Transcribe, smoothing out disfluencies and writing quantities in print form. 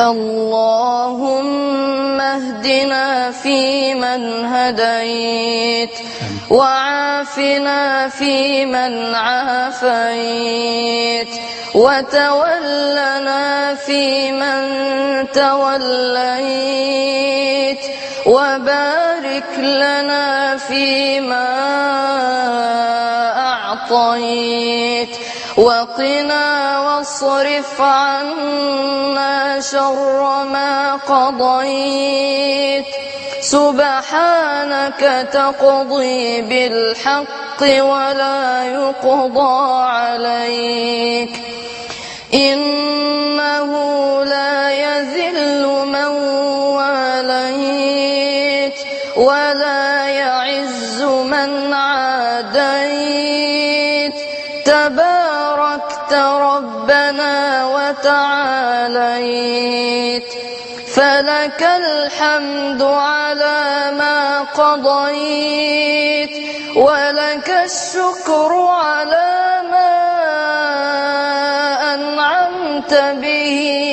اللهم اهدنا فيمن هديت وعافنا فيمن عافيت وتولنا فيمن توليت وبارك لنا فيما أعطيت وقنا واصرف عنا شر ما قضيت سبحانك تقضي بالحق ولا يقضى عليك إنه لا يذل من واليت ولا يعز من عاديت تباركت ربنا وتعاليت فلك الحمد على ما قضيت ولك الشكر على ما أنعمت به